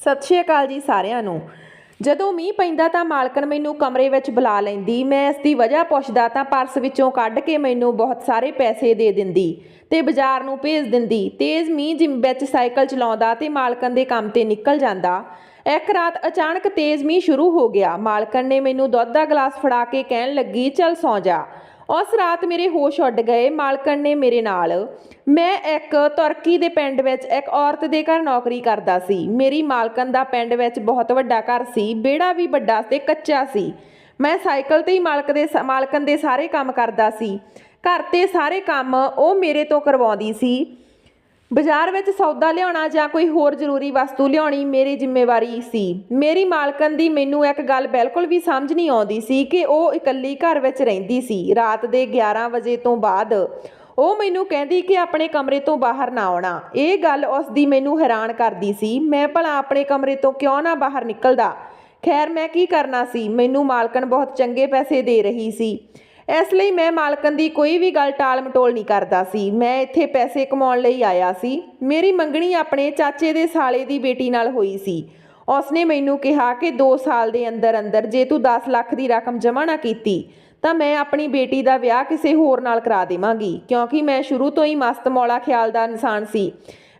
ਸਤਿ ਸ਼੍ਰੀ ਅਕਾਲ ਜੀ ਸਾਰਿਆਂ ਨੂੰ। ਜਦੋਂ ਮੀਂਹ ਪੈਂਦਾ ਤਾਂ ਮਾਲਕਣ ਮੈਨੂੰ ਕਮਰੇ ਵਿੱਚ ਬੁਲਾ ਲੈਂਦੀ। ਮੈਂ ਇਸ ਦੀ ਵਜ੍ਹਾ ਪੁੱਛਦਾ ਤਾਂ ਪਰਸ ਵਿੱਚੋਂ ਕੱਢ ਕੇ ਮੈਨੂੰ ਬਹੁਤ ਸਾਰੇ ਪੈਸੇ ਦੇ ਦਿੰਦੀ ਤੇ ਬਾਜ਼ਾਰ ਨੂੰ ਭੇਜ ਦਿੰਦੀ। ਤੇਜ਼ ਮੀਂਹ ਵਿੱਚ ਸਾਈਕਲ ਚਲਾਉਂਦਾ ਤੇ ਮਾਲਕਣ ਦੇ ਕੰਮ ਤੇ ਨਿਕਲ ਜਾਂਦਾ। ਇੱਕ ਰਾਤ ਅਚਾਨਕ ਤੇਜ਼ ਮੀਂਹ ਸ਼ੁਰੂ ਹੋ ਗਿਆ। ਮਾਲਕਣ ਨੇ ਮੈਨੂੰ ਦੁੱਧ ਦਾ ਗਲਾਸ ਫੜਾ ਕੇ ਕਹਿਣ ਲੱਗੀ, ਚੱਲ ਸੌਂ ਜਾ। ਉਸ ਰਾਤ ਮੇਰੇ ਹੋਸ਼ ਉੱਡ ਗਏ। ਮਾਲਕਣ ਨੇ ਮੇਰੇ ਨਾਲ ਮੈਂ ਇੱਕ ਤੁਰਕੀ ਦੇ ਪਿੰਡ ਵਿੱਚ ਇੱਕ ਔਰਤ ਦੇ ਘਰ ਨੌਕਰੀ ਕਰਦਾ ਸੀ। ਮੇਰੀ ਮਾਲਕਣ ਦਾ ਪਿੰਡ ਵਿੱਚ ਬਹੁਤ ਵੱਡਾ ਘਰ ਸੀ। ਵਿਹੜਾ ਵੀ ਵੱਡਾ ਤੇ ਕੱਚਾ ਸੀ। ਮੈਂ ਸਾਈਕਲ ਤੇ ਹੀ ਮਾਲਕਣ ਦੇ ਸਾਰੇ ਕੰਮ ਕਰਦਾ ਸੀ। ਘਰ ਤੇ ਸਾਰੇ ਕੰਮ ਉਹ ਮੇਰੇ ਤੋਂ ਕਰਵਾਉਂਦੀ ਸੀ। ਬਾਜ਼ਾਰ ਵਿੱਚ ਸੌਦਾ ਲਿਆਉਣਾ ਜਾਂ ਕੋਈ ਹੋਰ ਜ਼ਰੂਰੀ ਵਸਤੂ ਲਿਆਉਣੀ ਮੇਰੀ ਜ਼ਿੰਮੇਵਾਰੀ ਸੀ। ਮੇਰੀ ਮਾਲਕਣ ਦੀ ਮੈਨੂੰ ਇੱਕ ਗੱਲ ਬਿਲਕੁਲ ਵੀ ਸਮਝ ਨਹੀਂ ਆਉਂਦੀ ਸੀ ਕਿ ਉਹ ਇਕੱਲੀ ਘਰ ਵਿੱਚ ਰਹਿੰਦੀ ਸੀ। ਰਾਤ ਦੇ 11 ਵਜੇ ਤੋਂ ਬਾਅਦ ਉਹ ਮੈਨੂੰ ਕਹਿੰਦੀ ਕਿ ਆਪਣੇ ਕਮਰੇ ਤੋਂ ਬਾਹਰ ਨਾ ਆਉਣਾ। ਇਹ ਗੱਲ ਉਸ ਦੀ ਮੈਨੂੰ ਹੈਰਾਨ ਕਰਦੀ ਸੀ। ਮੈਂ ਭਲਾ ਆਪਣੇ ਕਮਰੇ ਤੋਂ ਕਿਉਂ ਨਾ ਬਾਹਰ ਨਿਕਲਦਾ। ਖੈਰ ਮੈਂ ਕੀ ਕਰਨਾ ਸੀ। ਮੈਨੂੰ ਮਾਲਕਣ ਬਹੁਤ ਚੰਗੇ ਪੈਸੇ ਦੇ ਰਹੀ ਸੀ, ਇਸ ਲਈ ਮੈਂ ਮਾਲਕਣ ਦੀ ਕੋਈ ਵੀ ਗੱਲ ਟਾਲ ਮਟੋਲ ਨਹੀਂ ਕਰਦਾ ਸੀ। ਮੈਂ ਇੱਥੇ ਪੈਸੇ ਕਮਾਉਣ ਲਈ ਆਇਆ ਸੀ। ਮੇਰੀ ਮੰਗਣੀ ਆਪਣੇ ਚਾਚੇ ਦੇ ਸਾਲੇ ਦੀ ਬੇਟੀ ਨਾਲ ਹੋਈ ਸੀ। ਉਸਨੇ ਮੈਨੂੰ ਕਿਹਾ ਕਿ 2 ਸਾਲ ਦੇ ਅੰਦਰ ਅੰਦਰ ਜੇ ਤੂੰ 10 ਲੱਖ ਦੀ ਰਕਮ ਜਮ੍ਹਾਂ ਨਾ ਕੀਤੀ ਤਾਂ ਮੈਂ ਆਪਣੀ ਬੇਟੀ ਦਾ ਵਿਆਹ ਕਿਸੇ ਹੋਰ ਨਾਲ ਕਰਾ ਦੇਵਾਂਗੀ। ਕਿਉਂਕਿ ਮੈਂ ਸ਼ੁਰੂ ਤੋਂ ਹੀ ਮਸਤ ਮੌਲਾ ਖਿਆਲ ਦਾ ਇਨਸਾਨ ਸੀ।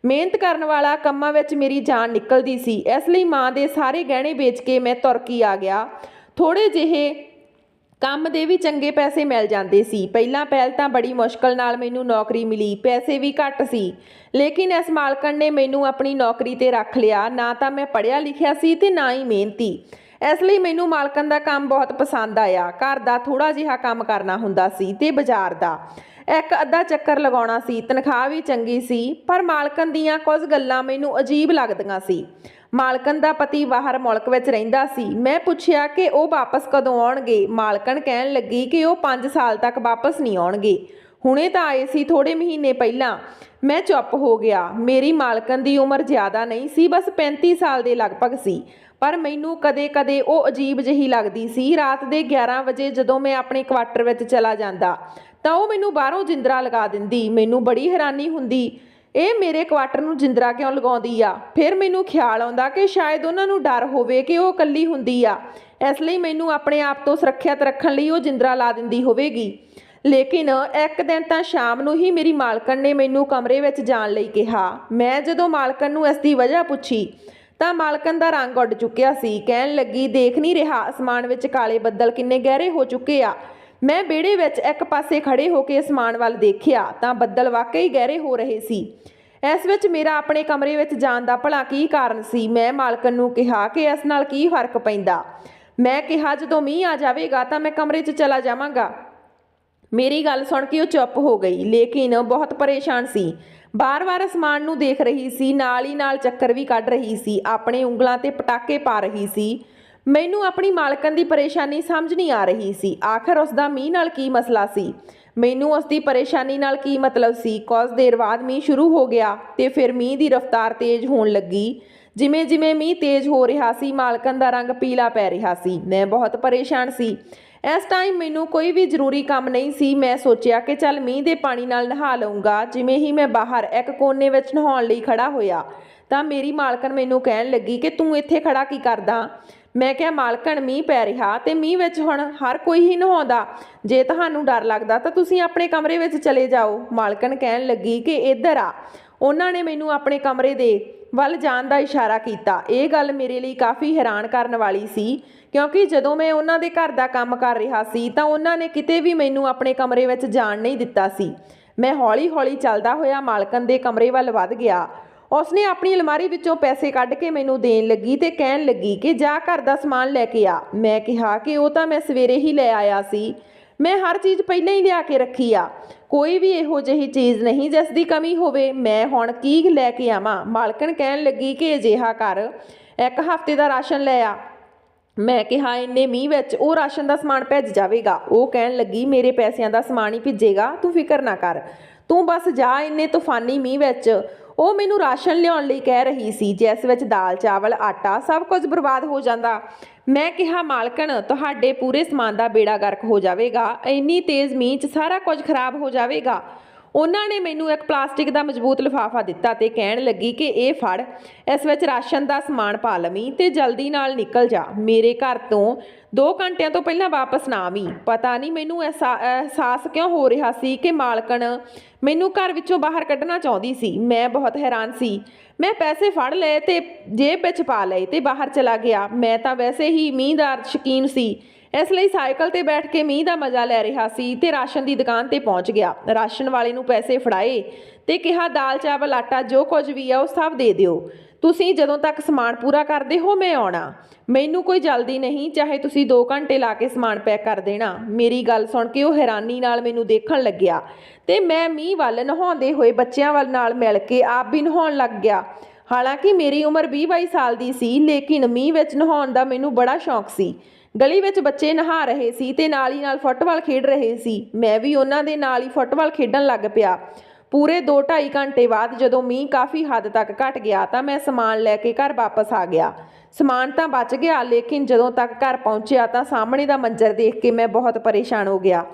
ਮਿਹਨਤ ਕਰਨ ਵਾਲਾ, ਕੰਮਾਂ ਵਿੱਚ ਮੇਰੀ ਜਾਨ ਨਿਕਲਦੀ ਸੀ। ਇਸ ਲਈ ਮਾਂ ਦੇ ਸਾਰੇ ਗਹਿਣੇ ਵੇਚ ਕੇ ਮੈਂ ਤੁਰਕੀ ਆ ਗਿਆ। ਥੋੜ੍ਹੇ ਜਿਹੇ ਕੰਮ ਦੇ ਵੀ ਚੰਗੇ ਪੈਸੇ ਮਿਲ ਜਾਂਦੇ ਸੀ। ਪਹਿਲਾਂ ਤਾਂ ਬੜੀ ਮੁਸ਼ਕਲ ਨਾਲ ਮੈਨੂੰ ਨੌਕਰੀ ਮਿਲੀ। ਪੈਸੇ ਵੀ ਘੱਟ ਸੀ, ਲੇਕਿਨ ਇਸ ਮਾਲਕਣ ਨੇ ਮੈਨੂੰ ਆਪਣੀ ਨੌਕਰੀ ਤੇ ਰੱਖ ਲਿਆ। ਨਾ ਤਾਂ ਮੈਂ ਪੜ੍ਹਿਆ ਲਿਖਿਆ ਸੀ ਤੇ ਨਾ ਹੀ ਮਿਹਨਤੀ, ਇਸ ਲਈ ਮੈਨੂੰ ਮਾਲਕਣ ਦਾ ਕੰਮ ਬਹੁਤ ਪਸੰਦ ਆਇਆ। ਘਰ ਦਾ ਥੋੜ੍ਹਾ ਜਿਹਾ ਕੰਮ ਕਰਨਾ ਹੁੰਦਾ ਸੀ ਤੇ ਬਾਜ਼ਾਰ ਦਾ ਇੱਕ ਅੱਧਾ ਚੱਕਰ ਲਗਾਉਣਾ ਸੀ। ਤਨਖਾਹ ਵੀ ਚੰਗੀ ਸੀ, ਪਰ ਮਾਲਕਣ ਦੀਆਂ ਕੁਝ ਗੱਲਾਂ ਮੈਨੂੰ ਅਜੀਬ ਲੱਗਦੀਆਂ ਸੀ। ਮਾਲਕਣ ਦਾ ਪਤੀ ਬਾਹਰ ਮੁਲਕ ਵਿੱਚ ਰਹਿੰਦਾ ਸੀ। ਮੈਂ ਪੁੱਛਿਆ ਕਿ ਉਹ ਵਾਪਸ ਕਦੋਂ ਆਉਣਗੇ। ਮਾਲਕਣ ਕਹਿਣ ਲੱਗੀ ਕਿ ਉਹ 5 ਸਾਲ ਤੱਕ ਵਾਪਸ ਨਹੀਂ ਆਉਣਗੇ। ਹੁਣੇ ਤਾਂ ਆਏ ਸੀ ਥੋੜ੍ਹੇ ਮਹੀਨੇ ਪਹਿਲਾਂ। ਮੈਂ ਚੁੱਪ ਹੋ ਗਿਆ। ਮੇਰੀ ਮਾਲਕਣ ਦੀ ਉਮਰ ਜ਼ਿਆਦਾ ਨਹੀਂ ਸੀ, ਬਸ 35 ਸਾਲ ਦੇ ਲਗਭਗ ਸੀ, ਪਰ ਮੈਨੂੰ ਕਦੇ-ਕਦੇ ਉਹ ਅਜੀਬ ਜਿਹੀ ਲੱਗਦੀ ਸੀ। ਰਾਤ ਦੇ 11 ਵਜੇ ਜਦੋਂ ਮੈਂ ਆਪਣੇ ਕੁਆਟਰ ਵਿੱਚ ਚਲਾ ਜਾਂਦਾ ਤਾਂ ਉਹ ਮੈਨੂੰ ਬਾਹਰੋਂ ਜਿੰਦਰਾ ਲਗਾ ਦਿੰਦੀ। ਮੈਨੂੰ ਬੜੀ ਹੈਰਾਨੀ ਹੁੰਦੀ, ਇਹ ਮੇਰੇ ਕੁਆਟਰ ਨੂੰ ਜਿੰਦਰਾ ਕਿਉਂ ਲਗਾਉਂਦੀ ਆ। ਫਿਰ ਮੈਨੂੰ ਖਿਆਲ ਆਉਂਦਾ ਕਿ ਸ਼ਾਇਦ ਉਹਨਾਂ ਨੂੰ ਡਰ ਹੋਵੇ ਕਿ ਉਹ ਇਕੱਲੀ ਹੁੰਦੀ ਆ, ਇਸ ਲਈ ਮੈਨੂੰ ਆਪਣੇ ਆਪ ਤੋਂ ਸੁਰੱਖਿਅਤ ਰੱਖਣ ਲਈ ਉਹ ਜਿੰਦਰਾ ਲਾ ਦਿੰਦੀ ਹੋਵੇਗੀ। ਲੇਕਿਨ ਇੱਕ ਦਿਨ ਤਾਂ ਸ਼ਾਮ ਨੂੰ ਹੀ ਮੇਰੀ ਮਾਲਕਣ ਨੇ ਮੈਨੂੰ ਕਮਰੇ ਵਿੱਚ ਜਾਣ ਲਈ ਕਿਹਾ। ਮੈਂ ਜਦੋਂ ਮਾਲਕਣ ਨੂੰ ਇਸ ਦੀ ਵਜ੍ਹਾ ਪੁੱਛੀ ਤਾਂ ਮਾਲਕਣ ਦਾ ਰੰਗ ਉੱਡ ਚੁੱਕਿਆ ਸੀ। ਕਹਿਣ ਲੱਗੀ, ਦੇਖ ਨਹੀਂ ਰਿਹਾ ਅਸਮਾਨ ਵਿੱਚ ਕਾਲੇ ਬੱਦਲ ਕਿੰਨੇ ਗਹਿਰੇ ਹੋ ਚੁੱਕੇ ਆ। ਮੈਂ ਵਿਹੜੇ ਵਿੱਚ ਇੱਕ ਪਾਸੇ ਖੜੇ ਹੋ ਕੇ ਅਸਮਾਨ ਵੱਲ ਦੇਖਿਆ ਤਾਂ ਬੱਦਲ ਵਾਕਈ ਗਹਿਰੇ ਹੋ ਰਹੇ ਸੀ। ਇਸ ਵਿੱਚ ਮੇਰਾ ਆਪਣੇ ਕਮਰੇ ਵਿੱਚ ਜਾਣ ਦਾ ਭਲਾ ਕੀ ਕਾਰਨ ਸੀ। ਮੈਂ ਮਾਲਕਣ ਨੂੰ ਕਿਹਾ ਕਿ ਇਸ ਨਾਲ ਕੀ ਫਰਕ ਪੈਂਦਾ। ਮੈਂ ਕਿਹਾ, ਜਦੋਂ ਮੀਂਹ ਆ ਜਾਵੇਗਾ ਤਾਂ ਮੈਂ ਕਮਰੇ 'ਚ ਚਲਾ ਜਾਵਾਂਗਾ। ਮੇਰੀ ਗੱਲ ਸੁਣ ਕੇ ਉਹ ਚੁੱਪ ਹੋ ਗਈ, ਲੇਕਿਨ ਬਹੁਤ ਪਰੇਸ਼ਾਨ ਸੀ। ਬਾਰ-ਬਾਰ ਅਸਮਾਨ ਨੂੰ ਦੇਖ ਰਹੀ ਸੀ, ਨਾਲ ਹੀ ਨਾਲ ਚੱਕਰ ਵੀ ਕੱਢ ਰਹੀ ਸੀ, ਆਪਣੇ ਉਂਗਲਾਂ ਤੇ ਪਟਾਕੇ ਪਾ ਰਹੀ ਸੀ। ਮੈਨੂੰ ਆਪਣੀ ਮਾਲਕਣ ਦੀ ਪਰੇਸ਼ਾਨੀ ਸਮਝ ਨਹੀਂ ਆ ਰਹੀ ਸੀ। ਆਖਰ ਉਸ ਦਾ ਮੀਂਹ ਨਾਲ ਕੀ ਮਸਲਾ ਸੀ। ਮੈਨੂੰ ਉਸ ਦੀ ਪਰੇਸ਼ਾਨੀ ਨਾਲ ਕੀ ਮਤਲਬ ਸੀ। ਕੁਝ ਦੇਰ ਬਾਅਦ ਮੀਂਹ ਸ਼ੁਰੂ ਹੋ ਗਿਆ ਤੇ ਫਿਰ ਮੀਂਹ ਦੀ ਰਫ਼ਤਾਰ ਤੇਜ਼ ਹੋਣ ਲੱਗੀ। ਜਿਵੇਂ-ਜਿਵੇਂ ਮੀਂਹ ਤੇਜ਼ ਹੋ ਰਿਹਾ ਸੀ, ਮਾਲਕਣ ਦਾ ਰੰਗ ਪੀਲਾ ਪੈ ਰਿਹਾ ਸੀ। ਮੈਂ ਬਹੁਤ ਪਰੇਸ਼ਾਨ ਸੀ। ਇਸ ਟਾਈਮ ਮੈਨੂੰ ਕੋਈ ਵੀ ਜ਼ਰੂਰੀ ਕੰਮ ਨਹੀਂ ਸੀ। ਮੈਂ ਸੋਚਿਆ ਕਿ ਚੱਲ ਮੀਂਹ ਦੇ ਪਾਣੀ ਨਾਲ ਨਹਾ ਲਊਂਗਾ। ਜਿਵੇਂ ਹੀ ਮੈਂ ਬਾਹਰ ਇੱਕ ਕੋਨੇ ਵਿੱਚ ਨਹਾਉਣ ਲਈ ਖੜਾ ਹੋਇਆ ਤਾਂ ਮੇਰੀ ਮਾਲਕਣ ਮੈਨੂੰ ਕਹਿਣ ਲੱਗੀ ਕਿ ਤੂੰ ਇੱਥੇ ਖੜਾ ਕੀ ਕਰਦਾ। ਮੈਂ ਕਿਹਾ, ਮਾਲਕਣ ਮੀਂਹ ਪੈ ਰਿਹਾ ਤੇ ਮੀਂਹ ਵਿੱਚ ਹੁਣ ਹਰ ਕੋਈ ਹੀ ਨਹਾਉਂਦਾ। ਜੇ ਤੁਹਾਨੂੰ ਡਰ ਲੱਗਦਾ ਤਾਂ ਤੁਸੀਂ ਆਪਣੇ ਕਮਰੇ ਵਿੱਚ ਚਲੇ ਜਾਓ। ਮਾਲਕਣ ਕਹਿਣ ਲੱਗੀ ਕਿ ਇੱਧਰ ਆ। ਉਹਨਾਂ ਨੇ ਮੈਨੂੰ ਆਪਣੇ ਕਮਰੇ ਦੇ ਵੱਲ ਜਾਣ ਦਾ ਇਸ਼ਾਰਾ ਕੀਤਾ। ਇਹ ਗੱਲ ਮੇਰੇ ਲਈ ਕਾਫੀ ਹੈਰਾਨ ਕਰਨ ਵਾਲੀ ਸੀ, ਕਿਉਂਕਿ ਜਦੋਂ ਮੈਂ ਉਹਨਾਂ ਦੇ ਘਰ ਦਾ ਕੰਮ ਕਰ ਰਿਹਾ ਸੀ ਤਾਂ ਉਹਨਾਂ ਨੇ ਕਿਤੇ ਵੀ ਮੈਨੂੰ ਆਪਣੇ ਕਮਰੇ ਵਿੱਚ ਜਾਣ ਨਹੀਂ ਦਿੱਤਾ ਸੀ। ਮੈਂ ਹੌਲੀ-ਹੌਲੀ ਚੱਲਦਾ ਹੋਇਆ ਮਾਲਕਣ ਦੇ ਕਮਰੇ ਵੱਲ ਵੱਧ ਗਿਆ। ਉਸਨੇ ਆਪਣੀ ਅਲਮਾਰੀ ਵਿੱਚੋਂ ਪੈਸੇ ਕੱਢ ਕੇ ਮੈਨੂੰ ਦੇਣ ਲੱਗੀ ਤੇ ਕਹਿਣ ਲੱਗੀ ਕਿ ਜਾ ਘਰ ਦਾ ਸਮਾਨ ਲੈ ਕੇ ਆ। ਮੈਂ ਕਿਹਾ ਕਿ ਉਹ ਤਾਂ ਮੈਂ ਸਵੇਰੇ ਹੀ ਲੈ ਆਇਆ ਸੀ। ਮੈਂ ਹਰ ਚੀਜ਼ ਪਹਿਲਾਂ ਹੀ ਲਿਆ ਕੇ ਰੱਖੀ ਆ। ਕੋਈ ਵੀ ਇਹੋ ਜਿਹੀ ਚੀਜ਼ ਨਹੀਂ ਜਿਸ ਦੀ ਕਮੀ ਹੋਵੇ। ਮੈਂ ਹੁਣ ਕੀ ਲੈ ਕੇ ਆਵਾਂ। ਮਾਲਕਣ ਕਹਿਣ ਲੱਗੀ ਕਿ ਅਜਿਹਾ ਕਰ, 1 ਹਫ਼ਤੇ ਦਾ ਰਾਸ਼ਨ ਲੈ ਆ। ਮੈਂ ਕਿਹਾ, ਇੰਨੇ ਮੀਂਹ ਵਿੱਚ ਉਹ ਰਾਸ਼ਨ ਦਾ ਸਮਾਨ ਭਿੱਜ ਜਾਵੇਗਾ। ਉਹ ਕਹਿਣ ਲੱਗੀ, ਮੇਰੇ ਪੈਸਿਆਂ ਦਾ ਸਮਾਨ ਹੀ ਭਿੱਜੇਗਾ, ਤੂੰ ਫਿਕਰ ਨਾ ਕਰ, ਤੂੰ ਬਸ ਜਾ ਇੰਨੇ ਤੂਫਾਨੀ ਮੀਂਹ ਵਿੱਚ। ਉਹ ਮੈਨੂੰ ਰਾਸ਼ਨ ਲਿਆਉਣ ਲਈ ਕਹਿ ਰਹੀ ਸੀ, ਜਿਸ ਵਿੱਚ ਦਾਲ, ਚਾਵਲ, ਆਟਾ ਸਭ ਕੁਝ ਬਰਬਾਦ ਹੋ ਜਾਂਦਾ। ਮੈਂ ਕਿਹਾ, ਮਾਲਕਣ ਤੁਹਾਡੇ ਪੂਰੇ ਸਮਾਨ ਦਾ ਬੇੜਾ ਗਰਕ ਹੋ ਜਾਵੇਗਾ। ਇੰਨੀ ਤੇਜ਼ ਮੀਂਹ 'ਚ ਸਾਰਾ ਕੁਝ ਖਰਾਬ ਹੋ ਜਾਵੇਗਾ। ਉਹਨਾਂ ਨੇ ਮੈਨੂੰ ਇੱਕ ਪਲਾਸਟਿਕ ਦਾ ਮਜ਼ਬੂਤ ਲਿਫਾਫਾ ਦਿੱਤਾ ਤੇ ਕਹਿਣ ਲੱਗੀ ਕਿ ਇਹ ਫੜ, ਇਸ ਵਿੱਚ ਰਾਸ਼ਨ ਦਾ ਸਮਾਨ ਪਾ ਲਵੀਂ ਤੇ ਜਲਦੀ ਨਾਲ ਨਿਕਲ ਜਾ। ਮੇਰੇ ਘਰ ਤੋਂ 2 ਘੰਟਿਆਂ ਤੋਂ ਪਹਿਲਾਂ ਵਾਪਸ ਨਾ ਆਵੀਂ। ਪਤਾ ਨਹੀਂ ਮੈਨੂੰ ਅਹਿਸਾਸ ਕਿਉਂ ਹੋ ਰਿਹਾ ਸੀ ਕਿ ਮਾਲਕਣ ਮੈਨੂੰ ਘਰ ਵਿੱਚੋਂ ਬਾਹਰ ਕੱਢਣਾ ਚਾਹੁੰਦੀ ਸੀ। ਮੈਂ ਬਹੁਤ ਹੈਰਾਨ ਸੀ। ਮੈਂ ਪੈਸੇ ਫੜ ਲਏ ਤੇ ਜੇਬ ਵਿੱਚ ਪਾ ਲਏ ਤੇ ਬਾਹਰ ਚਲਾ ਗਿਆ। ਮੈਂ ਤਾਂ ਵੈਸੇ ਹੀ ਮੀਂਹ ਦਾ ਸ਼ੌਕੀਨ ਸੀ, ਇਸ ਲਈ ਸਾਈਕਲ ਤੇ ਬੈਠ ਕੇ ਮੀਂਹ ਦਾ ਮਜ਼ਾ ਲੈ ਰਿਹਾ ਸੀ ਤੇ ਰਾਸ਼ਨ ਦੀ ਦੁਕਾਨ ਤੇ ਪਹੁੰਚ ਗਿਆ। ਰਾਸ਼ਨ ਵਾਲੇ ਨੂੰ ਪੈਸੇ ਫੜਾਏ ਤੇ ਕਿਹਾ ਦਾਲ ਚਾਵਲ ਆਟਾ ਜੋ ਕੁਝ ਵੀ ਆ ਉਹ ਸਭ ਦੇ ਦਿਓ। ਤੁਸੀਂ ਜਦੋਂ ਤੱਕ ਸਮਾਨ ਪੂਰਾ ਕਰਦੇ ਹੋ ਮੈਂ ਆਉਣਾ। ਮੈਨੂੰ ਕੋਈ ਜਲਦੀ ਨਹੀਂ, ਚਾਹੇ ਤੁਸੀਂ 2 ਘੰਟੇ ਲਾ ਕੇ ਸਮਾਨ ਪੈਕ ਕਰ ਦੇਣਾ। ਮੇਰੀ ਗੱਲ ਸੁਣ ਕੇ ਉਹ ਹੈਰਾਨੀ ਨਾਲ ਮੈਨੂੰ ਦੇਖਣ ਲੱਗਿਆ ਤੇ ਮੈਂ ਮੀਂਹ ਵੱਲ ਨਹਾਉਂਦੇ ਹੋਏ ਬੱਚਿਆਂ ਵੱਲ ਨਾਲ ਮਿਲ ਕੇ ਆਪ ਵੀ ਨਹਾਉਣ ਲੱਗ ਗਿਆ। ਹਾਲਾਂਕਿ ਮੇਰੀ ਉਮਰ 20-22 ਸਾਲ ਦੀ ਸੀ, ਲੇਕਿਨ ਮੀਂਹ ਵਿੱਚ ਨਹਾਉਣ ਦਾ ਮੈਨੂੰ ਬੜਾ ਸ਼ੌਂਕ ਸੀ। ਗਲੀ ਵਿੱਚ ਬੱਚੇ ਨਹਾ ਰਹੇ ਸੀ ਤੇ ਨਾਲ ਹੀ ਨਾਲ ਫੁੱਟਬਾਲ ਖੇਡ ਰਹੇ ਸੀ। ਮੈਂ ਵੀ ਉਹਨਾਂ ਦੇ ਨਾਲ ਹੀ ਫੁੱਟਬਾਲ ਖੇਡਣ ਲੱਗ ਪਿਆ। ਪੂਰੇ 2-2.5 ਘੰਟੇ ਬਾਅਦ ਜਦੋਂ ਮੀਂਹ ਕਾਫੀ ਹੱਦ ਤੱਕ ਘਟ ਗਿਆ ਤਾਂ ਮੈਂ ਸਮਾਨ ਲੈ ਕੇ ਘਰ ਵਾਪਸ ਆ ਗਿਆ। ਸਮਾਨ ਤਾਂ ਬਚ ਗਿਆ, ਲੇਕਿਨ ਜਦੋਂ ਤੱਕ ਘਰ ਪਹੁੰਚਿਆ ਤਾਂ ਸਾਹਮਣੇ ਦਾ ਮੰਜ਼ਰ ਦੇਖ ਕੇ ਮੈਂ ਬਹੁਤ ਪਰੇਸ਼ਾਨ ਹੋ ਗਿਆ।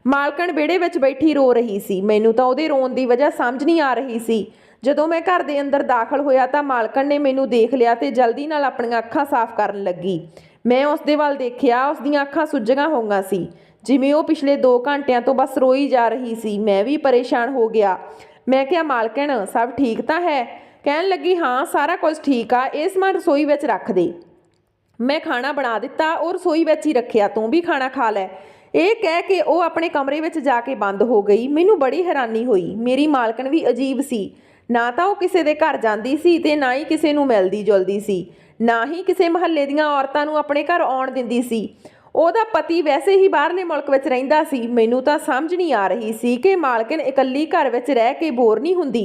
ਮਾਲਕਣ ਵਿਹੜੇ ਵਿੱਚ ਬੈਠੀ ਰੋ ਰਹੀ ਸੀ। ਮੈਨੂੰ ਤਾਂ ਉਹਦੇ ਰੋਣ ਦੀ ਵਜ੍ਹਾ ਸਮਝ ਨਹੀਂ ਆ ਰਹੀ ਸੀ। ਜਦੋਂ ਮੈਂ ਘਰ ਦੇ ਅੰਦਰ ਦਾਖਲ ਹੋਇਆ ਤਾਂ ਮਾਲਕਣ ਨੇ ਮੈਨੂੰ ਦੇਖ ਲਿਆ ਤੇ ਜਲਦੀ ਨਾਲ ਆਪਣੀਆਂ ਅੱਖਾਂ ਸਾਫ਼ ਕਰਨ ਲੱਗੀ। ਮੈਂ ਉਸ ਦੇ ਵੱਲ ਦੇਖਿਆ, ਉਸ ਦੀਆਂ ਅੱਖਾਂ ਸੁੱਜੀਆਂ ਹੋਈਆਂ ਸੀ, ਜਿਵੇਂ ਉਹ ਪਿਛਲੇ 2 ਘੰਟਿਆਂ ਤੋਂ ਬਸ ਰੋਈ ਜਾ ਰਹੀ ਸੀ। ਮੈਂ ਵੀ ਪਰੇਸ਼ਾਨ ਹੋ ਗਿਆ। ਮੈਂ ਕਿਹਾ ਮਾਲਕਣ ਸਭ ਠੀਕ ਤਾਂ ਹੈ? ਕਹਿਣ ਲੱਗੀ ਹਾਂ ਸਾਰਾ ਕੁਝ ਠੀਕ ਆ, ਇਹ ਸਮਾਨ ਰਸੋਈ ਵਿੱਚ ਰੱਖ ਦੇ। ਮੈਂ ਖਾਣਾ ਬਣਾ ਦਿੱਤਾ, ਉਹ ਰਸੋਈ ਵਿੱਚ ਹੀ ਰੱਖਿਆ, ਤੂੰ ਵੀ ਖਾਣਾ ਖਾ ਲੈ। ਇਹ ਕਹਿ ਕੇ ਉਹ ਆਪਣੇ ਕਮਰੇ ਵਿੱਚ ਜਾ ਕੇ ਬੰਦ ਹੋ ਗਈ। ਮੈਨੂੰ ਬੜੀ ਹੈਰਾਨੀ ਹੋਈ। ਮੇਰੀ ਮਾਲਕਣ ਵੀ ਅਜੀਬ ਸੀ। ਨਾ ਤਾਂ ਉਹ ਕਿਸੇ ਦੇ ਘਰ ਜਾਂਦੀ ਸੀ ਤੇ ਨਾ ਹੀ ਕਿਸੇ ਨੂੰ ਮਿਲਦੀ ਜੁਲਦੀ ਸੀ, ਨਾ ਹੀ ਕਿਸੇ ਮੁਹੱਲੇ ਦੀਆਂ ਔਰਤਾਂ ਨੂੰ ਆਪਣੇ ਘਰ ਆਉਣ ਦਿੰਦੀ ਸੀ। ਉਹਦਾ ਪਤੀ ਵੈਸੇ ਹੀ ਬਾਹਰਲੇ ਮੁਲਕ ਵਿੱਚ ਰਹਿੰਦਾ ਸੀ। ਮੈਨੂੰ ਤਾਂ ਸਮਝ ਨਹੀਂ ਆ ਰਹੀ ਸੀ ਕਿ ਮਾਲਕਣ ਇਕੱਲੀ ਘਰ ਵਿੱਚ ਰਹਿ ਕੇ ਬੋਰ ਨਹੀਂ ਹੁੰਦੀ।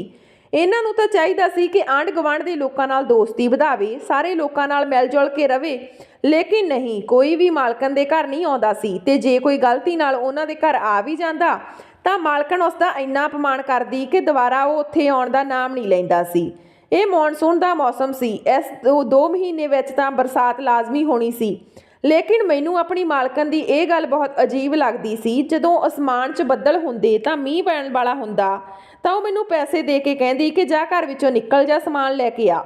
ਇਹਨਾਂ ਨੂੰ ਤਾਂ ਚਾਹੀਦਾ ਸੀ ਕਿ ਆਂਢ ਗੁਆਂਢ ਦੇ ਲੋਕਾਂ ਨਾਲ ਦੋਸਤੀ ਵਧਾਵੇ, ਸਾਰੇ ਲੋਕਾਂ ਨਾਲ ਮਿਲ ਜੁਲ ਕੇ ਰਵੇ, ਲੇਕਿਨ ਨਹੀਂ, ਕੋਈ ਵੀ ਮਾਲਕਣ ਦੇ ਘਰ ਨਹੀਂ ਆਉਂਦਾ ਸੀ ਤੇ ਜੇ ਕੋਈ ਗਲਤੀ ਨਾਲ ਉਹਨਾਂ ਦੇ ਘਰ ਆ ਵੀ ਜਾਂਦਾ ਤਾਂ ਮਾਲਕਣ ਉਸ ਦਾ ਇੰਨਾ ਅਪਮਾਨ ਕਰਦੀ ਕਿ ਦੁਬਾਰਾ ਉਹ ਉੱਥੇ ਆਉਣ ਦਾ ਨਾਮ ਨਹੀਂ ਲੈਂਦਾ ਸੀ। ਇਹ ਮੌਨਸੂਨ ਦਾ ਮੌਸਮ ਸੀ। ਇਸ 2 ਮਹੀਨੇ ਵਿੱਚ ਤਾਂ ਬਰਸਾਤ ਲਾਜ਼ਮੀ ਹੋਣੀ ਸੀ, ਲੇਕਿਨ ਮੈਨੂੰ ਆਪਣੀ ਮਾਲਕਣ ਦੀ ਇਹ ਗੱਲ ਬਹੁਤ ਅਜੀਬ ਲੱਗਦੀ ਸੀ। ਜਦੋਂ ਅਸਮਾਨ 'ਚ ਬੱਦਲ ਹੁੰਦੇ ਤਾਂ ਮੀਂਹ ਪੈਣ ਵਾਲਾ ਹੁੰਦਾ ਤਾਂ ਉਹ ਮੈਨੂੰ ਪੈਸੇ ਦੇ ਕੇ ਕਹਿੰਦੀ ਕਿ ਜਾ ਘਰ ਵਿੱਚੋਂ ਨਿਕਲ ਜਾ, ਸਮਾਨ ਲੈ ਕੇ ਆ।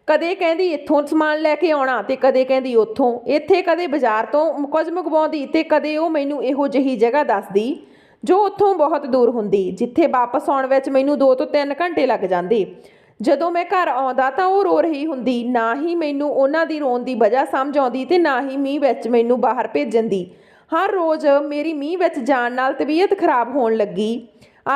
ਕਦੇ ਕਹਿੰਦੀ ਇੱਥੋਂ ਸਮਾਨ ਲੈ ਕੇ ਆਉਣਾ ਤੇ ਕਦੇ ਕਹਿੰਦੀ ਉੱਥੋਂ। ਇੱਥੇ ਕਦੇ ਬਾਜ਼ਾਰ ਤੋਂ ਕੁਝ ਮੰਗਵਾਉਂਦੀ ਤੇ ਕਦੇ ਉਹ ਮੈਨੂੰ ਇਹੋ ਜਿਹੀ ਜਗ੍ਹਾ ਦੱਸਦੀ ਜੋ ਉੱਥੋਂ ਬਹੁਤ ਦੂਰ ਹੁੰਦੀ, ਜਿੱਥੇ ਵਾਪਸ ਆਉਣ ਵਿੱਚ ਮੈਨੂੰ 2 ਤੋਂ 3 ਘੰਟੇ ਲੱਗ ਜਾਂਦੇ। ਜਦੋਂ ਮੈਂ ਘਰ ਆਉਂਦਾ ਤਾਂ ਉਹ ਰੋ ਰਹੀ ਹੁੰਦੀ। ਨਾ ਹੀ ਮੈਨੂੰ ਉਹਨਾਂ ਦੀ ਰੋਣ ਦੀ ਵਜ੍ਹਾ ਸਮਝ ਆਉਂਦੀ ਤੇ ਨਾ ਹੀ ਮੀਂਹ ਵਿੱਚ ਮੈਨੂੰ ਬਾਹਰ ਭੇਜਣ ਦੀ। ਹਰ ਰੋਜ਼ ਮੇਰੀ ਮੀਂਹ ਵਿੱਚ ਜਾਣ ਨਾਲ ਤਬੀਅਤ ਖਰਾਬ ਹੋਣ ਲੱਗੀ।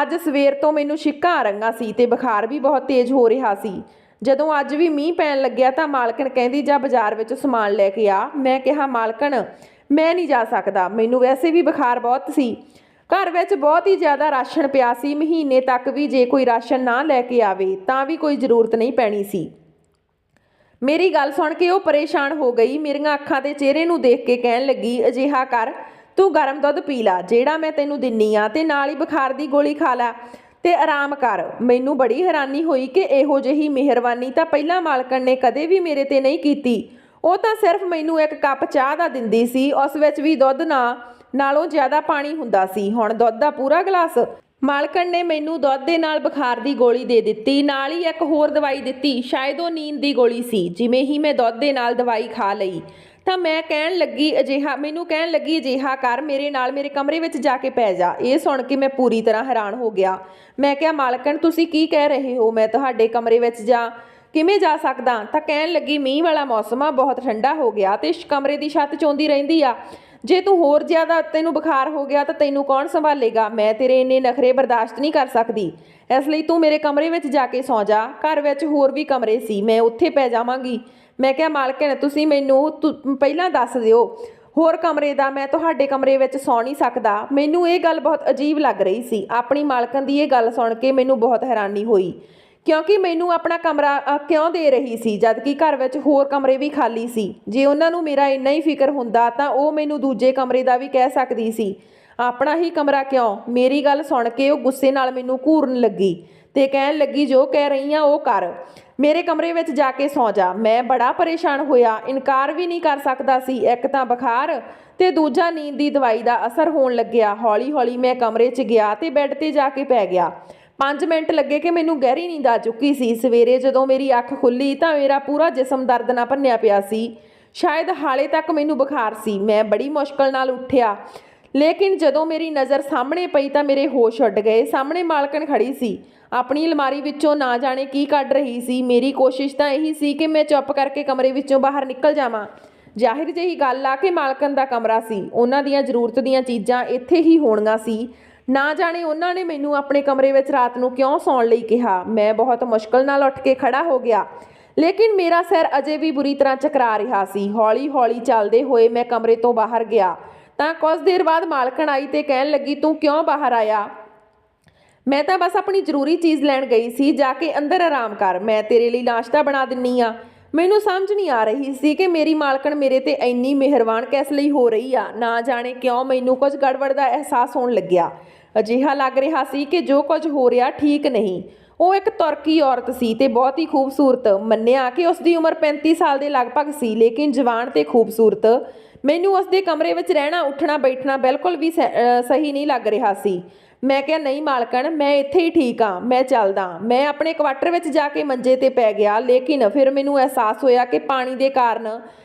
ਅੱਜ ਸਵੇਰ ਤੋਂ ਮੈਨੂੰ ਛਿੱਕਾਂ ਆ ਰਹੀਆਂ ਸੀ ਤੇ ਬੁਖਾਰ ਵੀ ਬਹੁਤ ਤੇਜ਼ ਹੋ ਰਿਹਾ ਸੀ। ਜਦੋਂ ਅੱਜ ਵੀ ਮੀਂਹ ਪੈਣ ਲੱਗਿਆ ਤਾਂ ਮਾਲਕਣ ਕਹਿੰਦੀ ਜਾ ਬਾਜ਼ਾਰ ਵਿੱਚੋਂ ਸਮਾਨ ਲੈ ਕੇ ਆ। ਮੈਂ ਕਿਹਾ ਮਾਲਕਣ ਮੈਂ ਨਹੀਂ ਜਾ ਸਕਦਾ, ਮੈਨੂੰ ਵੈਸੇ ਵੀ ਬੁਖਾਰ ਬਹੁਤ ਸੀ। ਘਰ ਵਿੱਚ ਬਹੁਤ ਹੀ ਜ਼ਿਆਦਾ ਰਾਸ਼ਨ ਪਿਆ ਸੀ। ਮਹੀਨੇ ਤੱਕ ਵੀ ਜੇ ਕੋਈ ਰਾਸ਼ਨ ਨਾ ਲੈ ਕੇ ਆਵੇ ਤਾਂ ਵੀ ਕੋਈ ਜ਼ਰੂਰਤ ਨਹੀਂ ਪੈਣੀ ਸੀ। ਮੇਰੀ ਗੱਲ ਸੁਣ ਕੇ ਉਹ ਪਰੇਸ਼ਾਨ ਹੋ ਗਈ। ਮੇਰੀਆਂ ਅੱਖਾਂ ਦੇ ਚਿਹਰੇ ਨੂੰ ਦੇਖ ਕੇ ਕਹਿਣ ਲੱਗੀ, ਅਜਿਹਾ ਕਰ, ਤੂੰ ਗਰਮ ਦੁੱਧ ਪੀ ਲਾ ਜਿਹੜਾ ਮੈਂ ਤੈਨੂੰ ਦਿੰਨੀ ਆ ਤੇ ਨਾਲ ਹੀ ਬੁਖਾਰ ਦੀ ਗੋਲੀ ਖਾ ਲੈ ਤੇ ਆਰਾਮ ਕਰ। ਮੈਨੂੰ ਬੜੀ ਹੈਰਾਨੀ ਹੋਈ ਕਿ ਇਹੋ ਜਿਹੀ ਮਿਹਰਬਾਨੀ ਤਾਂ ਪਹਿਲਾਂ ਮਾਲਕਣ ਨੇ ਕਦੇ ਵੀ ਮੇਰੇ ਤੇ ਨਹੀਂ ਕੀਤੀ। ਉਹ ਤਾਂ ਸਿਰਫ ਮੈਨੂੰ ਇੱਕ ਕੱਪ ਚਾਹ ਦਾ ਦਿੰਦੀ ਸੀ, ਉਸ ਵਿੱਚ ਵੀ ਦੁੱਧ ਨਾਲੋਂ ਜ਼ਿਆਦਾ ਪਾਣੀ ਹੁੰਦਾ ਸੀ। ਹੁਣ ਦੁੱਧ ਦਾ ਪੂਰਾ ਗਲਾਸ। ਮਾਲਕਣ ਨੇ ਮੈਨੂੰ ਦੁੱਧ ਦੇ ਨਾਲ ਬੁਖਾਰ ਦੀ ਗੋਲੀ ਦੇ ਦਿੱਤੀ, ਨਾਲ ਹੀ ਇੱਕ ਹੋਰ ਦਵਾਈ ਦਿੱਤੀ, ਸ਼ਾਇਦ ਉਹ ਨੀਂਦ ਦੀ ਗੋਲੀ ਸੀ। ਜਿਵੇਂ ਹੀ ਮੈਂ ਦੁੱਧ ਦੇ ਨਾਲ ਦਵਾਈ ਖਾ ਲਈ ਤਾਂ ਮੈਨੂੰ ਕਹਿਣ ਲੱਗੀ ਅਜਿਹਾ ਕਰ, ਮੇਰੇ ਨਾਲ ਮੇਰੇ ਕਮਰੇ ਵਿੱਚ ਜਾ ਕੇ ਪੈ ਜਾ। ਇਹ ਸੁਣ ਕੇ ਮੈਂ ਪੂਰੀ ਤਰ੍ਹਾਂ ਹੈਰਾਨ ਹੋ ਗਿਆ। ਮੈਂ ਕਿਹਾ ਮਾਲਕਣ ਤੁਸੀਂ ਕੀ ਕਹਿ ਰਹੇ ਹੋ, ਮੈਂ ਤੁਹਾਡੇ ਕਮਰੇ ਵਿੱਚ ਕਿਵੇਂ ਜਾ ਸਕਦਾ? ਤਾਂ ਕਹਿਣ ਲੱਗੀ ਮੀਂਹ ਵਾਲਾ ਮੌਸਮ ਆ, ਬਹੁਤ ਠੰਡਾ ਹੋ ਗਿਆ ਤੇ ਕਮਰੇ ਦੀ ਛੱਤ ਚੋਂਦੀ ਰਹਿੰਦੀ ਆ। ਜੇ ਤੂੰ ਹੋਰ ਜ਼ਿਆਦਾ ਤੈਨੂੰ ਬੁਖਾਰ ਹੋ ਗਿਆ ਤਾਂ ਤੈਨੂੰ ਕੌਣ ਸੰਭਾਲੇਗਾ? ਮੈਂ ਤੇਰੇ ਇੰਨੇ ਨਖਰੇ ਬਰਦਾਸ਼ਤ ਨਹੀਂ ਕਰ ਸਕਦੀ, ਇਸ ਲਈ ਤੂੰ ਮੇਰੇ ਕਮਰੇ ਵਿੱਚ ਜਾ ਕੇ ਸੌਂ ਜਾ। ਘਰ ਵਿੱਚ ਹੋਰ ਵੀ ਕਮਰੇ ਸੀ, ਮੈਂ ਉੱਥੇ ਪੈ ਜਾਵਾਂਗੀ। ਮੈਂ ਕਿਹਾ ਮਾਲਕਣ ਤੁਸੀਂ ਮੈਨੂੰ ਪਹਿਲਾਂ ਦੱਸ ਦਿਓ ਹੋਰ ਕਮਰੇ ਦਾ, ਮੈਂ ਤੁਹਾਡੇ ਕਮਰੇ ਵਿੱਚ ਸੌਂ ਨਹੀਂ ਸਕਦਾ। ਮੈਨੂੰ ਇਹ ਗੱਲ ਬਹੁਤ ਅਜੀਬ ਲੱਗ ਰਹੀ ਸੀ। ਆਪਣੀ ਮਾਲਕਣ ਦੀ ਇਹ ਗੱਲ ਸੁਣ ਕੇ ਮੈਨੂੰ ਬਹੁਤ ਹੈਰਾਨੀ ਹੋਈ, ਕਿਉਂਕਿ ਮੈਨੂੰ ਆਪਣਾ ਕਮਰਾ ਕਿਉਂ ਦੇ ਰਹੀ ਸੀ ਜਦਕਿ ਘਰ ਵਿੱਚ ਹੋਰ ਕਮਰੇ ਵੀ ਖਾਲੀ ਸੀ। ਜੇ ਉਹਨਾਂ ਨੂੰ ਮੇਰਾ ਇੰਨਾ ਹੀ ਫਿਕਰ ਹੁੰਦਾ ਤਾਂ ਉਹ ਮੈਨੂੰ ਦੂਜੇ ਕਮਰੇ ਦਾ ਵੀ ਕਹਿ ਸਕਦੀ ਸੀ, ਆਪਣਾ ਹੀ ਕਮਰਾ ਕਿਉਂ? ਮੇਰੀ ਗੱਲ ਸੁਣ ਕੇ ਉਹ ਗੁੱਸੇ ਨਾਲ ਮੈਨੂੰ ਘੂਰਨ ਲੱਗੀ ਤੇ ਕਹਿਣ ਲੱਗੀ ਜੋ ਕਹਿ ਰਹੀ ਆ ਉਹ ਕਰ। ਮੇਰੇ ਕਮਰੇ ਵਿੱਚ ਜਾ ਕੇ ਸੌਂ ਜਾ। ਮੈਂ ਬੜਾ ਪਰੇਸ਼ਾਨ ਹੋਇਆ, ਇਨਕਾਰ ਵੀ ਨਹੀਂ ਕਰ ਸਕਦਾ ਸੀ। ਇੱਕ ਤਾਂ ਬੁਖਾਰ ਤੇ ਦੂਜਾ ਨੀਂਦ ਦੀ ਦਵਾਈ ਦਾ ਅਸਰ ਹੋਣ ਲੱਗਿਆ। ਹੌਲੀ ਹੌਲੀ ਮੈਂ ਕਮਰੇ 'ਚ ਗਿਆ ਤੇ ਬੈੱਡ ਤੇ ਜਾ ਕੇ ਪੈ ਗਿਆ। 5 ਮਿੰਟ ਲੱਗੇ ਕਿ ਮੈਨੂੰ ਗਹਿਰੀ ਨੀਂਦ ਆ ਚੁੱਕੀ ਸੀ। ਸਵੇਰੇ ਜਦੋਂ ਮੇਰੀ ਅੱਖ ਖੁੱਲੀ ਤਾਂ ਮੇਰਾ ਪੂਰਾ ਜਿਸਮ ਦਰਦ ਨਾਲ ਭੰਨਿਆ ਪਿਆ ਸੀ। ਸ਼ਾਇਦ ਹਾਲੇ ਤੱਕ ਮੈਨੂੰ ਬੁਖਾਰ ਸੀ। ਮੈਂ ਬੜੀ ਮੁਸ਼ਕਲ ਨਾਲ ਉੱਠਿਆ, ਲੇਕਿਨ ਜਦੋਂ ਮੇਰੀ ਨਜ਼ਰ ਸਾਹਮਣੇ ਪਈ ਤਾਂ ਮੇਰੇ ਹੋਸ਼ ਉੱਡ ਗਏ। ਸਾਹਮਣੇ ਮਾਲਕਣ ਖੜੀ ਸੀ, ਆਪਣੀ ਅਲਮਾਰੀ ਵਿੱਚੋਂ ਨਾ ਜਾਣੇ ਕੀ ਕੱਢ ਰਹੀ ਸੀ। ਮੇਰੀ ਕੋਸ਼ਿਸ਼ ਤਾਂ ਇਹੀ ਸੀ ਕਿ ਮੈਂ ਚੁੱਪ ਕਰਕੇ ਕਮਰੇ ਵਿੱਚੋਂ ਬਾਹਰ ਨਿਕਲ ਜਾਵਾਂ। ਜ਼ਾਹਿਰ ਜਿਹੀ ਗੱਲ ਆ ਕਿ ਮਾਲਕਣ ਦਾ ਕਮਰਾ ਸੀ, ਉਹਨਾਂ ਦੀਆਂ ਜ਼ਰੂਰਤ ਦੀਆਂ ਚੀਜ਼ਾਂ ਇੱਥੇ ਹੀ ਹੋਣੀਆਂ ਸੀ। ਨਾ ਜਾਣੇ ਉਹਨਾਂ ਨੇ ਮੈਨੂੰ ਆਪਣੇ ਕਮਰੇ ਵਿੱਚ ਰਾਤ ਨੂੰ ਕਿਉਂ ਸੌਣ ਲਈ ਕਿਹਾ। ਮੈਂ ਬਹੁਤ ਮੁਸ਼ਕਲ ਨਾਲ ਉੱਠ ਕੇ ਖੜਾ ਹੋ ਗਿਆ, ਲੇਕਿਨ ਮੇਰਾ ਸਿਰ ਅਜੇ ਵੀ ਬੁਰੀ ਤਰ੍ਹਾਂ ਚਕਰਾ ਰਿਹਾ ਸੀ। ਹੌਲੀ ਹੌਲੀ ਚੱਲਦੇ ਹੋਏ ਮੈਂ ਕਮਰੇ ਤੋਂ ਬਾਹਰ ਗਿਆ ਤਾਂ ਕੁਝ ਦੇਰ ਬਾਅਦ ਮਾਲਕਣ ਆਈ ਤੇ ਕਹਿਣ ਲੱਗੀ, ਤੂੰ ਕਿਉਂ ਬਾਹਰ ਆਇਆ? ਮੈਂ ਤਾਂ ਬਸ ਆਪਣੀ ਜ਼ਰੂਰੀ ਚੀਜ਼ ਲੈਣ ਗਈ ਸੀ, ਜਾ ਕੇ ਅੰਦਰ ਆਰਾਮ ਕਰ, ਮੈਂ ਤੇਰੇ ਲਈ ਨਾਸ਼ਤਾ ਬਣਾ ਦਿੰਨੀ ਆ। ਮੈਨੂੰ ਸਮਝ ਨਹੀਂ ਆ ਰਹੀ ਸੀ ਕਿ ਮੇਰੀ ਮਾਲਕਣ ਮੇਰੇ ਤੇ ਇੰਨੀ ਮਿਹਰਬਾਨ ਕਿਸ ਲਈ ਹੋ ਰਹੀ ਆ। ਨਾ ਜਾਣੇ ਕਿਉਂ ਮੈਨੂੰ ਕੁਝ ਗੜਬੜ ਦਾ ਅਹਿਸਾਸ ਹੋਣ ਲੱਗਿਆ। ਅਜਿਹਾ ਲੱਗ ਰਿਹਾ ਸੀ ਕਿ ਜੋ ਕੁਝ ਹੋ ਰਿਹਾ ਠੀਕ ਨਹੀਂ। ਉਹ ਇੱਕ ਤੁਰਕੀ ਔਰਤ ਸੀ ਤੇ ਬਹੁਤ ਹੀ ਖੂਬਸੂਰਤ। ਮੰਨਿਆ ਕਿ ਉਸ ਦੀ ਉਮਰ 35 ਸਾਲ ਦੇ ਲਗਭਗ ਸੀ, ਲੇਕਿਨ ਜਵਾਨ ਤੇ ਖੂਬਸੂਰਤ। ਮੈਨੂੰ ਉਸ ਦੇ ਕਮਰੇ ਵਿੱਚ ਰਹਿਣਾ, ਉੱਠਣਾ ਬੈਠਣਾ ਬਿਲਕੁਲ ਵੀ ਸਹੀ ਨਹੀਂ ਲੱਗ ਰਿਹਾ ਸੀ। ਮੈਂ ਕਿਹਾ, ਨਹੀਂ ਮਾਲਕਣ, ਮੈਂ ਇੱਥੇ ਹੀ ਠੀਕ ਹਾਂ, ਮੈਂ ਚੱਲਦਾ। ਮੈਂ ਆਪਣੇ ਕੁਆਟਰ ਵਿੱਚ ਜਾ ਕੇ ਮੰਜੇ ਤੇ ਪੈ ਗਿਆ, ਲੇਕਿਨ ਫਿਰ ਮੈਨੂੰ ਅਹਿਸਾਸ ਹੋਇਆ ਕਿ ਪਾਣੀ ਦੇ ਕਾਰਨ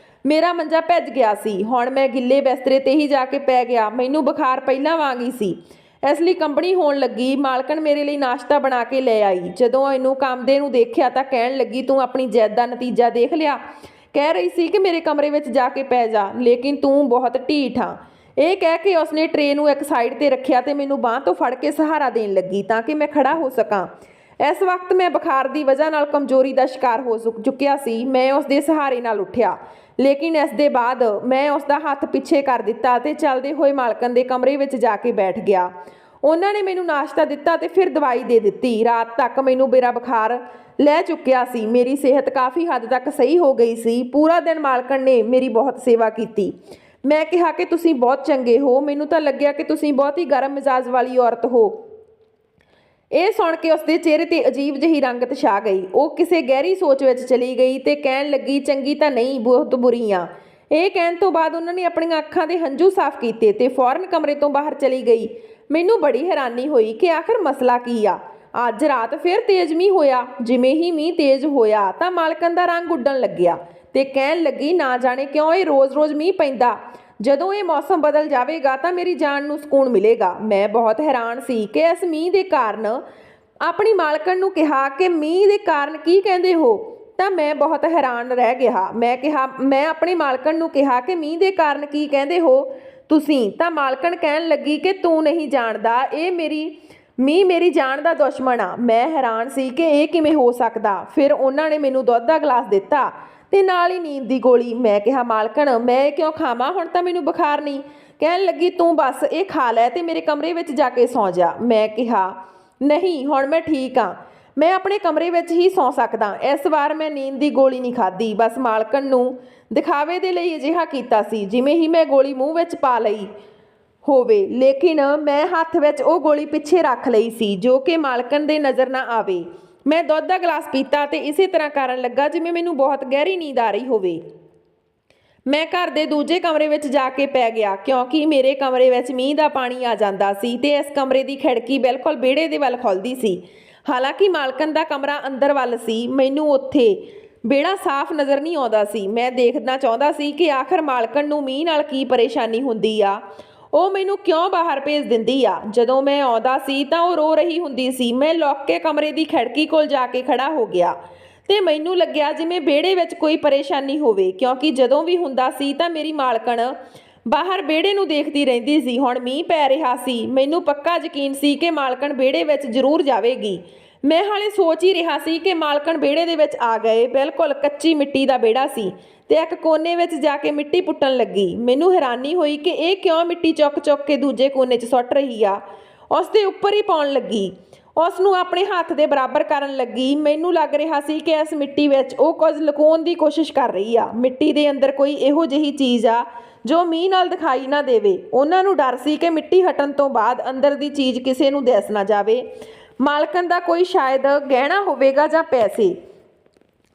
ਮੇਰਾ ਮੰਜਾ ਭਿੱਜ ਗਿਆ ਸੀ। ਹੁਣ ਮੈਂ ਗਿੱਲੇ ਬਿਸਤਰੇ ਤੇ ਹੀ ਜਾ ਕੇ ਪੈ ਗਿਆ। ਮੈਨੂੰ ਬੁਖਾਰ ਪਹਿਲਾਂ ਵਾਂਗ ਹੀ ਸੀ, ਇਸ ਲਈ ਕੰਬਣੀ ਹੋਣ ਲੱਗੀ। ਮਾਲਕਣ ਮੇਰੇ ਲਈ ਨਾਸ਼ਤਾ ਬਣਾ ਕੇ ਲੈ ਆਈ। ਜਦੋਂ ਇਹਨੂੰ ਕੰਬਦੇ ਨੂੰ ਦੇਖਿਆ ਤਾਂ ਕਹਿਣ ਲੱਗੀ, ਤੂੰ ਆਪਣੀ ਜਿੱਦ ਦਾ ਨਤੀਜਾ ਦੇਖ ਲਿਆ। ਕਹਿ ਰਹੀ ਸੀ ਕਿ ਮੇਰੇ ਕਮਰੇ ਵਿੱਚ ਜਾ ਕੇ ਪੈ ਜਾ, ਲੇਕਿਨ ਤੂੰ ਬਹੁਤ ਢੀਠ ਆ। ਇਹ ਕਹਿ ਕੇ ਉਸਨੇ ਟਰੇ ਨੂੰ ਇੱਕ ਸਾਈਡ ਤੇ ਰੱਖਿਆ ਤੇ ਮੈਨੂੰ ਬਾਂਹ ਤੋਂ ਫੜ ਕੇ ਸਹਾਰਾ ਦੇਣ ਲੱਗੀ ਤਾਂ ਕਿ ਮੈਂ ਖੜਾ ਹੋ ਸਕਾਂ। ਇਸ ਵਕਤ ਮੈਂ ਬੁਖਾਰ ਦੀ ਵਜ੍ਹਾ ਨਾਲ ਕਮਜ਼ੋਰੀ ਦਾ ਸ਼ਿਕਾਰ ਹੋ ਚੁੱਕਿਆ ਸੀ। ਮੈਂ ਉਸ ਦੇ ਸਹਾਰੇ ਨਾਲ ਉੱਠਿਆ, ਲੇਕਿਨ ਇਸ ਦੇ ਬਾਅਦ ਮੈਂ ਉਸ ਦਾ ਹੱਥ ਪਿੱਛੇ ਕਰ ਦਿੱਤਾ ਤੇ ਚੱਲਦੇ ਹੋਏ ਮਾਲਕਣ ਦੇ ਕਮਰੇ ਵਿੱਚ ਜਾ ਕੇ ਬੈਠ ਗਿਆ। ਉਹਨਾਂ ਨੇ ਮੈਨੂੰ ਨਾਸ਼ਤਾ ਦਿੱਤਾ ਤੇ ਫਿਰ ਦਵਾਈ ਦੇ ਦਿੱਤੀ। ਰਾਤ ਤੱਕ ਮੈਨੂੰ ਮੇਰਾ ਬੁਖਾਰ ਲੈ ਚੁੱਕਿਆ ਸੀ। ਮੇਰੀ ਸਿਹਤ ਕਾਫੀ ਹੱਦ ਤੱਕ ਸਹੀ ਹੋ ਗਈ ਸੀ। ਪੂਰਾ ਦਿਨ ਮਾਲਕਣ ਨੇ ਮੇਰੀ ਬਹੁਤ ਸੇਵਾ ਕੀਤੀ। ਮੈਂ ਕਿਹਾ ਕਿ ਤੁਸੀਂ ਬਹੁਤ ਚੰਗੇ ਹੋ। ਮੈਨੂੰ ਤਾਂ ਲੱਗਿਆ ਕਿ ਤੁਸੀਂ ਬਹੁਤ ਹੀ ਗਰਮ ਮਿਜ਼ਾਜ ਵਾਲੀ ਔਰਤ ਹੋ। ਇਹ ਸੁਣ ਕੇ ਉਸਦੇ ਚਿਹਰੇ ਤੇ ਅਜੀਬ ਜਿਹੀ ਰੰਗਤ ਛਾ ਗਈ। ਉਹ ਕਿਸੇ ਗਹਿਰੀ ਸੋਚ ਵਿੱਚ ਚਲੀ ਗਈ ਤੇ ਕਹਿਣ ਲੱਗੀ, ਚੰਗੀ ਤਾਂ ਨਹੀਂ, ਬਹੁਤ ਬੁਰੀ ਆ। ਇਹ ਕਹਿਣ ਤੋਂ ਬਾਅਦ ਉਹਨਾਂ ਨੇ ਆਪਣੀਆਂ ਅੱਖਾਂ ਦੇ ਹੰਝੂ ਸਾਫ਼ ਕੀਤੇ ਤੇ ਫੌਰਨ ਕਮਰੇ ਤੋਂ ਬਾਹਰ ਚਲੀ ਗਈ। ਮੈਨੂੰ ਬੜੀ ਹੈਰਾਨੀ ਹੋਈ ਕਿ ਆਖਰ ਮਸਲਾ ਕੀ ਆ। ਅੱਜ ਰਾਤ ਫਿਰ ਤੇਜ਼ ਮੀਂਹ ਹੋਇਆ। ਜਿਵੇਂ ਹੀ ਮੀਂਹ ਤੇਜ਼ ਹੋਇਆ ਤਾਂ ਮਾਲਕਣ ਦਾ ਰੰਗ ਉੱਡਣ ਲੱਗਿਆ ਤੇ ਕਹਿਣ ਲੱਗੀ, ਨਾ ਜਾਣੇ ਕਿਉਂ ਇਹ ਰੋਜ਼-ਰੋਜ਼ ਮੀਂਹ ਪੈਂਦਾ। ਜਦੋਂ ਇਹ ਮੌਸਮ ਬਦਲ ਜਾਵੇਗਾ ਤਾਂ ਮੇਰੀ ਜਾਨ ਨੂੰ ਸਕੂਨ ਮਿਲੇਗਾ। ਮੈਂ ਬਹੁਤ ਹੈਰਾਨ ਸੀ ਕਿ ਇਸ ਮੀਂਹ ਦੇ ਕਾਰਨ ਆਪਣੀ ਮਾਲਕਣ ਨੂੰ ਕਿਹਾ ਕਿ ਮੀਂਹ ਦੇ ਕਾਰਨ ਕੀ ਕਹਿੰਦੇ ਹੋ, ਤਾਂ ਮੈਂ ਬਹੁਤ ਹੈਰਾਨ ਰਹਿ ਗਿਆ। ਮੈਂ ਆਪਣੀ ਮਾਲਕਣ ਨੂੰ ਕਿਹਾ ਕਿ ਮੀਂਹ ਦੇ ਕਾਰਨ ਕੀ ਕਹਿੰਦੇ ਹੋ ਤੁਸੀਂ, ਤਾਂ ਮਾਲਕਣ ਕਹਿਣ ਲੱਗੀ ਕਿ ਤੂੰ ਨਹੀਂ ਜਾਣਦਾ, ਇਹ ਮੀਂਹ ਮੇਰੀ ਜਾਨ ਦਾ ਦੁਸ਼ਮਣ ਆ। ਮੈਂ ਹੈਰਾਨ ਸੀ ਕਿ ਇਹ ਕਿਵੇਂ ਹੋ ਸਕਦਾ। ਫਿਰ ਉਹਨਾਂ ਨੇ ਮੈਨੂੰ ਦੁੱਧ ਦਾ ਗਲਾਸ ਦਿੱਤਾ ਤੇ ਨਾਲ ਹੀ ਨੀਂਦ ਦੀ ਗੋਲੀ। ਮੈਂ ਕਿਹਾ, ਮਾਲਕਣ ਮੈਂ ਇਹ ਕਿਉਂ ਖਾਵਾਂ, ਹੁਣ ਤਾਂ ਮੈਨੂੰ ਬੁਖਾਰ ਨਹੀਂ। ਕਹਿਣ ਲੱਗੀ, ਤੂੰ ਬਸ ਇਹ ਖਾ ਲੈ ਤੇ ਮੇਰੇ ਕਮਰੇ ਵਿੱਚ ਜਾ ਕੇ ਸੌਂ ਜਾ। ਮੈਂ ਕਿਹਾ, ਨਹੀਂ, ਹੁਣ ਮੈਂ ਠੀਕ ਹਾਂ, ਮੈਂ ਆਪਣੇ ਕਮਰੇ ਵਿੱਚ ਹੀ ਸੌਂ ਸਕਦਾ। ਇਸ ਵਾਰ ਮੈਂ ਨੀਂਦ ਦੀ ਗੋਲੀ ਨਹੀਂ ਖਾਧੀ, ਬਸ ਮਾਲਕਣ ਨੂੰ ਦਿਖਾਵੇ ਦੇ ਲਈ ਅਜਿਹਾ ਕੀਤਾ ਸੀ ਜਿਵੇਂ ਹੀ ਮੈਂ ਗੋਲੀ ਮੂੰਹ ਵਿੱਚ ਪਾ ਲਈ ਹੋਵੇ, ਲੇਕਿਨ ਮੈਂ ਹੱਥ ਵਿੱਚ ਉਹ ਗੋਲੀ ਪਿੱਛੇ ਰੱਖ ਲਈ ਸੀ ਜੋ ਕਿ ਮਾਲਕਣ ਦੇ ਨਜ਼ਰ ਨਾ ਆਵੇ। ਮੈਂ ਦੁੱਧ ਦਾ ਗਲਾਸ ਪੀਤਾ ਤੇ ਇਸੇ ਤਰ੍ਹਾਂ ਕਰਨ ਲੱਗਾ ਜਿਵੇਂ ਮੈਨੂੰ ਬਹੁਤ ਗਹਿਰੀ ਨੀਂਦ ਆ ਰਹੀ ਹੋਵੇ। ਮੈਂ ਘਰ ਦੇ ਦੂਜੇ ਕਮਰੇ ਵਿੱਚ ਜਾ ਕੇ ਪੈ ਗਿਆ ਕਿਉਂਕਿ ਮੇਰੇ ਕਮਰੇ ਵਿੱਚ ਮੀਂਹ ਦਾ ਪਾਣੀ ਆ ਜਾਂਦਾ ਸੀ ਤੇ ਇਸ ਕਮਰੇ ਦੀ ਖਿੜਕੀ ਬਿਲਕੁਲ ਵਿਹੜੇ ਦੇ ਵੱਲ ਖੁੱਲਦੀ ਸੀ। ਹਾਲਾਂਕਿ ਮਾਲਕਣ ਦਾ ਕਮਰਾ ਅੰਦਰ ਵੱਲ ਸੀ, ਮੈਨੂੰ ਉੱਥੇ ਵਿਹੜਾ ਸਾਫ਼ ਨਜ਼ਰ ਨਹੀਂ ਆਉਂਦਾ ਸੀ। ਮੈਂ ਦੇਖਣਾ ਚਾਹੁੰਦਾ ਸੀ ਕਿ ਆਖਰ ਮਾਲਕਣ ਨੂੰ ਮੀਂਹ ਨਾਲ ਕੀ ਪਰੇਸ਼ਾਨੀ ਹੁੰਦੀ ਆ, ਉਹ ਮੈਨੂੰ ਕਿਉਂ ਬਾਹਰ ਭੇਜ ਦਿੰਦੀ ਆ। ਜਦੋਂ ਮੈਂ ਆਉਂਦਾ ਸੀ ਤਾਂ ਉਹ ਰੋ ਰਹੀ ਹੁੰਦੀ ਸੀ। ਮੈਂ ਲੁੱਕ ਕੇ ਕਮਰੇ ਦੀ ਖਿੜਕੀ ਕੋਲ ਜਾ ਕੇ ਖੜਾ ਹੋ ਗਿਆ ਤੇ ਮੈਨੂੰ ਲੱਗਿਆ ਜਿਵੇਂ ਵਿਹੜੇ ਵਿੱਚ ਕੋਈ ਪਰੇਸ਼ਾਨੀ ਹੋਵੇ, ਕਿਉਂਕਿ ਜਦੋਂ ਵੀ ਹੁੰਦਾ ਸੀ ਤਾਂ ਮੇਰੀ ਮਾਲਕਣ ਬਾਹਰ ਵਿਹੜੇ ਨੂੰ ਦੇਖਦੀ ਰਹਿੰਦੀ ਸੀ। ਹੁਣ ਮੀਂਹ ਪੈ ਰਿਹਾ ਸੀ, ਮੈਨੂੰ ਪੱਕਾ ਯਕੀਨ ਸੀ ਕਿ ਮਾਲਕਣ ਵਿਹੜੇ ਵਿੱਚ ਜ਼ਰੂਰ ਜਾਵੇਗੀ। ਮੈਂ ਹਾਲੇ ਸੋਚ ਹੀ ਰਿਹਾ ਸੀ ਕਿ ਮਾਲਕਣ ਵਿਹੜੇ ਦੇ ਵਿੱਚ ਆ ਗਏ। ਬਿਲਕੁਲ ਕੱਚੀ ਮਿੱਟੀ ਦਾ ਵਿਹੜਾ ਸੀ ਤੇ ਇੱਕ ਕੋਨੇ ਵਿੱਚ ਜਾ ਕੇ ਮਿੱਟੀ ਪੁੱਟਣ ਲੱਗੀ। ਮੈਨੂੰ ਹੈਰਾਨੀ ਹੋਈ ਕਿ ਇਹ ਕਿਉਂ ਮਿੱਟੀ ਚੁੱਕ ਕੇ ਦੂਜੇ ਕੋਨੇ 'ਚ ਸੁੱਟ ਰਹੀ ਆ। ਉਸ ਦੇ ਉੱਪਰ ਹੀ ਪਾਉਣ ਲੱਗੀ, ਉਸ ਨੂੰ ਆਪਣੇ ਹੱਥ ਦੇ ਬਰਾਬਰ ਕਰਨ ਲੱਗੀ। ਮੈਨੂੰ ਲੱਗ ਰਿਹਾ ਸੀ ਕਿ ਇਸ ਮਿੱਟੀ ਵਿੱਚ ਉਹ ਕੁਝ ਲੁਕਾਉਣ ਦੀ ਕੋਸ਼ਿਸ਼ ਕਰ ਰਹੀ ਆ। ਮਿੱਟੀ ਦੇ ਅੰਦਰ ਕੋਈ ਇਹੋ ਜਿਹੀ ਚੀਜ਼ ਆ ਜੋ ਮੀਂਹ ਨਾਲ ਦਿਖਾਈ ਨਾ ਦੇਵੇ। ਉਹਨਾਂ ਨੂੰ ਡਰ ਸੀ ਕਿ ਮਿੱਟੀ ਹਟਣ ਤੋਂ ਬਾਅਦ ਅੰਦਰ ਦੀ ਚੀਜ਼ ਕਿਸੇ ਨੂੰ ਦਿਸ ਨਾ ਜਾਵੇ। ਮਾਲਕਣ ਦਾ ਕੋਈ ਸ਼ਾਇਦ ਗਹਿਣਾ ਹੋਵੇਗਾ ਜਾਂ ਪੈਸੇ।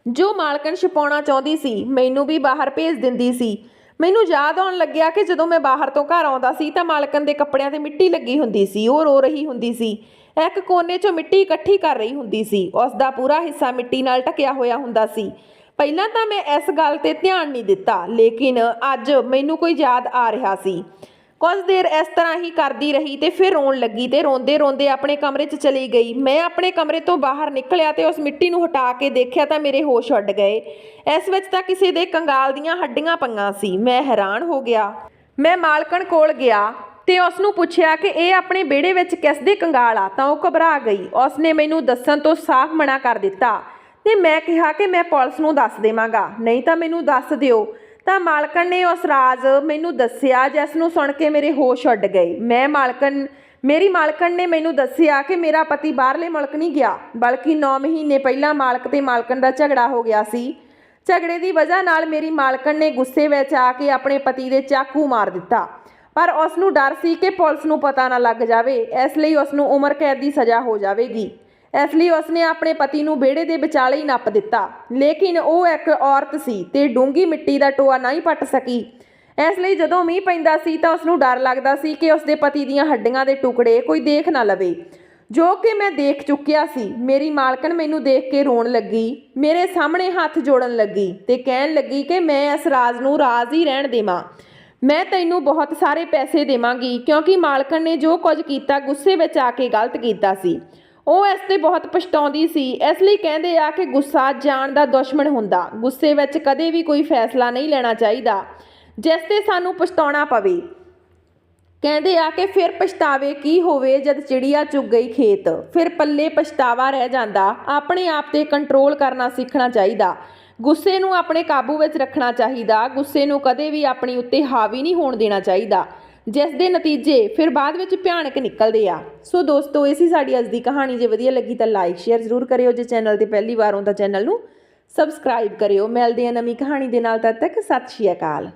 ਜੋ ਮਾਲਕਣ ਛੁਪਾਉਣਾ ਚਾਹੁੰਦੀ ਸੀ ਮੈਨੂੰ ਵੀ ਬਾਹਰ ਭੇਜ ਦਿੰਦੀ ਸੀ। ਮੈਨੂੰ ਯਾਦ ਆਉਣ ਲੱਗਿਆ ਕਿ ਜਦੋਂ ਮੈਂ ਬਾਹਰ ਤੋਂ ਘਰ ਆਉਂਦਾ ਸੀ ਤਾਂ ਮਾਲਕਣ ਦੇ ਕੱਪੜਿਆਂ 'ਤੇ ਮਿੱਟੀ ਲੱਗੀ ਹੁੰਦੀ ਸੀ। ਉਹ ਰੋ ਰਹੀ ਹੁੰਦੀ ਸੀ, ਇੱਕ ਕੋਨੇ 'ਚੋਂ ਮਿੱਟੀ ਇਕੱਠੀ ਕਰ ਰਹੀ ਹੁੰਦੀ ਸੀ। ਉਸ ਦਾ ਪੂਰਾ ਹਿੱਸਾ ਮਿੱਟੀ ਨਾਲ ਢਕਿਆ ਹੋਇਆ ਹੁੰਦਾ ਸੀ। ਪਹਿਲਾਂ ਤਾਂ ਮੈਂ ਇਸ ਗੱਲ 'ਤੇ ਧਿਆਨ ਨਹੀਂ ਦਿੱਤਾ, ਲੇਕਿਨ ਅੱਜ ਮੈਨੂੰ ਕੋਈ ਯਾਦ ਆ ਰਿਹਾ ਸੀ। ਕੁਝ ਦੇਰ ਇਸ ਤਰ੍ਹਾਂ ਹੀ ਕਰਦੀ ਰਹੀ ਤੇ ਫਿਰ ਰੋਣ ਲੱਗੀ ਤੇ ਰੋਂਦੇ ਰੋਂਦੇ ਆਪਣੇ ਕਮਰੇ 'ਚ ਚਲੀ ਗਈ। ਮੈਂ ਆਪਣੇ ਕਮਰੇ ਤੋਂ ਬਾਹਰ ਨਿਕਲਿਆ ਤੇ ਉਸ ਮਿੱਟੀ ਨੂੰ ਹਟਾ ਕੇ ਦੇਖਿਆ ਤਾਂ ਮੇਰੇ ਹੋਸ਼ ਉੱਡ ਗਏ। ਇਸ ਵਿੱਚ ਤਾਂ ਕਿਸੇ ਦੇ ਕੰਗਾਲ ਦੀਆਂ ਹੱਡੀਆਂ ਪਈਆਂ ਸੀ। ਮੈਂ ਹੈਰਾਨ ਹੋ ਗਿਆ। ਮੈਂ ਮਾਲਕਣ ਕੋਲ ਗਿਆ ਤੇ ਉਸ ਨੂੰ ਪੁੱਛਿਆ ਕਿ ਇਹ ਆਪਣੇ ਵਿਹੜੇ ਵਿੱਚ ਕਿਸ ਦੇ ਕੰਗਾਲ ਆ, ਤਾਂ ਉਹ ਘਬਰਾ ਗਈ। ਉਸ ਨੇ ਮੈਨੂੰ ਦੱਸਣ ਤੋਂ ਸਾਫ਼ ਮਨਾ ਕਰ ਦਿੱਤਾ ਤੇ ਮੈਂ ਕਿਹਾ ਕਿ ਮੈਂ ਪੁਲਿਸ ਨੂੰ ਦੱਸ ਦੇਵਾਂਗਾ, ਨਹੀਂ ਤਾਂ ਮੈਨੂੰ ਦੱਸ ਦਿਓ। ਤਾਂ ਮਾਲਕਣ ਨੇ ਉਸ ਰਾਜ਼ ਮੈਨੂੰ ਦੱਸਿਆ ਜਿਸ ਨੂੰ ਸੁਣ ਕੇ ਮੇਰੇ ਹੋਸ਼ ਉੱਡ ਗਏ। ਮੇਰੀ ਮਾਲਕਣ ਨੇ ਮੈਨੂੰ ਦੱਸਿਆ ਕਿ ਮੇਰਾ ਪਤੀ ਬਾਹਰਲੇ ਮੁਲਕ ਨਹੀਂ ਗਿਆ, ਬਲਕਿ 9 ਮਹੀਨੇ ਪਹਿਲਾਂ ਮਾਲਕ ਤੇ ਮਾਲਕਣ ਦਾ ਝਗੜਾ ਹੋ ਗਿਆ ਸੀ। ਝਗੜੇ ਦੀ ਵਜ੍ਹਾ ਨਾਲ ਮੇਰੀ ਮਾਲਕਣ ਨੇ ਗੁੱਸੇ ਵਿੱਚ ਆ ਕੇ ਆਪਣੇ ਪਤੀ ਦੇ ਚਾਕੂ ਮਾਰ ਦਿੱਤਾ, ਪਰ ਉਸ ਨੂੰ ਡਰ ਸੀ ਕਿ ਪੁਲਿਸ ਨੂੰ ਪਤਾ ਨਾ ਲੱਗ ਜਾਵੇ, ਇਸ ਲਈ ਉਸ ਨੂੰ ਉਮਰ ਕੈਦ ਦੀ ਸਜ਼ਾ ਹੋ ਜਾਵੇਗੀ। ਇਸ ਲਈ ਉਸਨੇ ਆਪਣੇ ਪਤੀ ਨੂੰ ਵਿਹੜੇ ਦੇ ਵਿਚਾਲੇ ਹੀ ਨੱਪ ਦਿੱਤਾ, ਲੇਕਿਨ ਉਹ ਇੱਕ ਔਰਤ ਸੀ ਤੇ ਡੂੰਘੀ ਮਿੱਟੀ ਦਾ ਟੋਆ ਨਹੀਂ ਪੱਟ ਸਕੀ। ਇਸ ਲਈ ਜਦੋਂ ਮੀਂਹ ਪੈਂਦਾ ਸੀ ਤਾਂ ਉਸਨੂੰ ਡਰ ਲੱਗਦਾ ਸੀ ਕਿ ਉਸਦੇ ਪਤੀ ਦੀਆਂ ਹੱਡੀਆਂ ਦੇ ਟੁਕੜੇ ਕੋਈ ਦੇਖ ਨਾ ਲਵੇ, ਜੋ ਕਿ ਮੈਂ ਦੇਖ ਚੁੱਕਿਆ ਸੀ। ਮੇਰੀ ਮਾਲਕਣ ਮੈਨੂੰ ਦੇਖ ਕੇ ਰੋਣ ਲੱਗੀ, ਮੇਰੇ ਸਾਹਮਣੇ ਹੱਥ ਜੋੜਨ ਲੱਗੀ ਤੇ ਕਹਿਣ ਲੱਗੀ ਕਿ ਮੈਂ ਇਸ ਰਾਜ਼ ਨੂੰ ਰਾਜ਼ ਹੀ ਰਹਿਣ ਦੇਵਾਂ। ਮੈਂ ਤੈਨੂੰ ਬਹੁਤ ਸਾਰੇ ਪੈਸੇ ਦੇਵਾਂਗੀ, ਕਿਉਂਕਿ ਮਾਲਕਣ ਨੇ ਜੋ ਕੁਝ ਕੀਤਾ ਗੁੱਸੇ ਵਿੱਚ ਆ ਕੇ ਗਲਤ ਕੀਤਾ ਸੀ। ਉਹ ਇਸ 'ਤੇ ਬਹੁਤ ਪਛਤਾਉਂਦੀ ਸੀ। ਇਸ ਲਈ ਕਹਿੰਦੇ ਆ ਕਿ ਗੁੱਸਾ ਜਾਨ ਦਾ ਦੁਸ਼ਮਣ ਹੁੰਦਾ। ਗੁੱਸੇ ਵਿੱਚ ਕਦੇ ਵੀ ਕੋਈ ਫੈਸਲਾ ਨਹੀਂ ਲੈਣਾ ਚਾਹੀਦਾ ਜਿਸ 'ਤੇ ਸਾਨੂੰ ਪਛਤਾਉਣਾ ਪਵੇ। ਕਹਿੰਦੇ ਆ ਕਿ ਫਿਰ ਪਛਤਾਵੇ ਕੀ ਹੋਵੇ ਜਦ ਚਿੜੀਆ ਚੁੱਗ ਗਈ ਖੇਤ, ਫਿਰ ਪੱਲੇ ਪਛਤਾਵਾ ਰਹਿ ਜਾਂਦਾ। ਆਪਣੇ ਆਪ 'ਤੇ ਕੰਟਰੋਲ ਕਰਨਾ ਸਿੱਖਣਾ ਚਾਹੀਦਾ, ਗੁੱਸੇ ਨੂੰ ਆਪਣੇ ਕਾਬੂ ਵਿੱਚ ਰੱਖਣਾ ਚਾਹੀਦਾ। ਗੁੱਸੇ ਨੂੰ ਕਦੇ ਵੀ ਆਪਣੀ ਉੱਤੇ ਹਾਵੀ ਨਹੀਂ ਹੋਣ ਦੇਣਾ ਚਾਹੀਦਾ, ਜਿਸ ਦੇ ਨਤੀਜੇ ਫਿਰ ਬਾਅਦ ਵਿੱਚ ਭਿਆਨਕ ਨਿਕਲਦੇ ਆ। ਸੋ ਦੋਸਤੋ, ਇਹ ਸੀ ਸਾਡੀ ਅੱਜ ਦੀ ਕਹਾਣੀ। ਜੇ ਵਧੀਆ ਲੱਗੀ ਤਾਂ ਲਾਈਕ ਸ਼ੇਅਰ ਜ਼ਰੂਰ ਕਰਿਓ। ਜੇ ਚੈਨਲ 'ਤੇ ਪਹਿਲੀ ਵਾਰ ਹੋ ਤਾਂ ਚੈਨਲ ਨੂੰ ਸਬਸਕ੍ਰਾਈਬ ਕਰਿਓ। ਮਿਲਦੇ ਹਾਂ ਨਵੀਂ ਕਹਾਣੀ ਦੇ ਨਾਲ, ਤਦ ਤੱਕ ਸਤਿ ਸ਼੍ਰੀ ਅਕਾਲ।